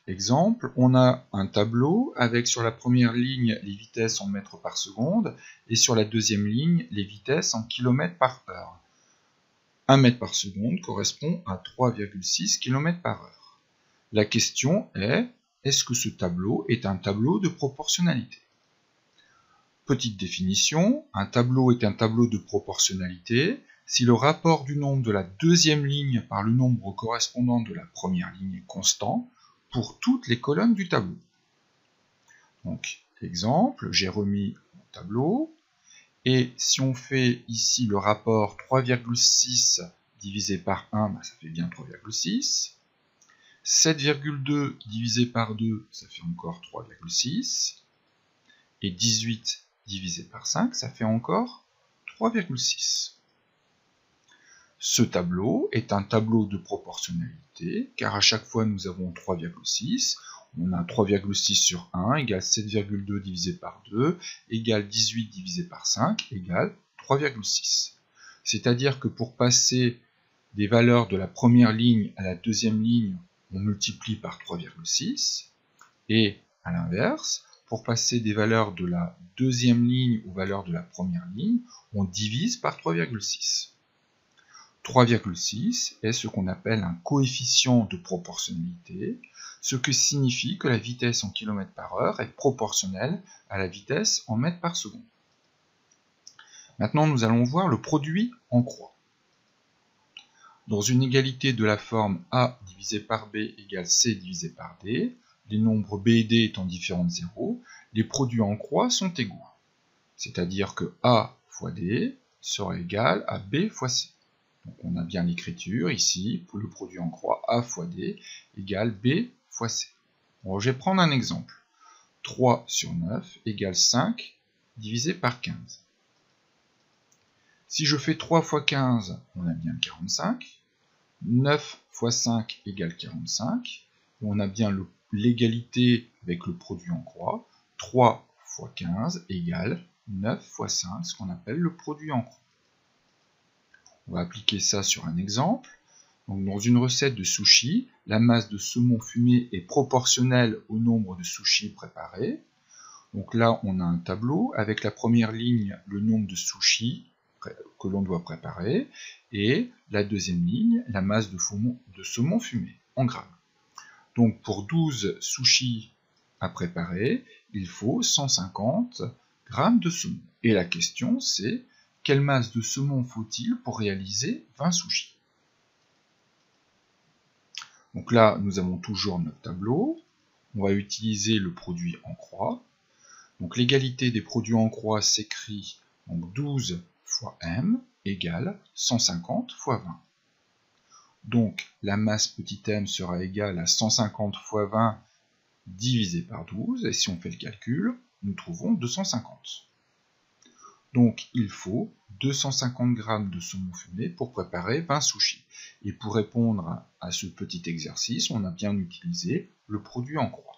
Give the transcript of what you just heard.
Exemple, on a un tableau avec sur la première ligne les vitesses en mètres par seconde et sur la deuxième ligne les vitesses en kilomètres par heure. 1 mètre par seconde correspond à 3,6 km par heure. La question est, est-ce que ce tableau est un tableau de proportionnalité? Petite définition, un tableau est un tableau de proportionnalité si le rapport du nombre de la deuxième ligne par le nombre correspondant de la première ligne est constant pour toutes les colonnes du tableau. Donc, exemple, j'ai remis mon tableau, et si on fait ici le rapport 3,6 divisé par 1, ça fait bien 3,6. 7,2 divisé par 2, ça fait encore 3,6. Et 18 divisé par 5, ça fait encore 3,6. Ce tableau est un tableau de proportionnalité, car à chaque fois nous avons 3,6. On a 3,6 sur 1 égale 7,2 divisé par 2 égale 18 divisé par 5 égale 3,6. C'est-à-dire que pour passer des valeurs de la première ligne à la deuxième ligne, on multiplie par 3,6. Et à l'inverse, pour passer des valeurs de la deuxième ligne aux valeurs de la première ligne, on divise par 3,6. 3,6 est ce qu'on appelle un coefficient de proportionnalité, ce qui signifie que la vitesse en km par heure est proportionnelle à la vitesse en mètres par seconde. Maintenant, nous allons voir le produit en croix. Dans une égalité de la forme A divisé par B égale C divisé par D, les nombres B et D étant différents de 0, les produits en croix sont égaux. C'est-à-dire que A fois D sera égal à B fois C. Donc on a bien l'écriture ici, pour le produit en croix A fois D égale B fois C. Bon, je vais prendre un exemple. 3 sur 9 égale 5 divisé par 15. Si je fais 3 fois 15, on a bien 45. 9 fois 5 égale 45. Et on a bien l'égalité avec le produit en croix. 3 fois 15 égale 9 fois 5, ce qu'on appelle le produit en croix. On va appliquer ça sur un exemple. Donc, dans une recette de sushi, la masse de saumon fumé est proportionnelle au nombre de sushis préparés. Donc là, on a un tableau avec la première ligne, le nombre de sushis que l'on doit préparer, et la deuxième ligne, la masse de saumon fumé en grammes. Donc pour 12 sushis à préparer, il faut 150 grammes de saumon. Et la question c'est, quelle masse de saumon faut-il pour réaliser 20 sushis? Donc là, nous avons toujours notre tableau. On va utiliser le produit en croix. Donc l'égalité des produits en croix s'écrit donc 12 fois m égale 150 fois 20. Donc la masse petit m sera égale à 150 fois 20 divisé par 12. Et si on fait le calcul, nous trouvons 250. Donc il faut 250 g de saumon fumé pour préparer 20 sushis. Et pour répondre à ce petit exercice, on a bien utilisé le produit en croix.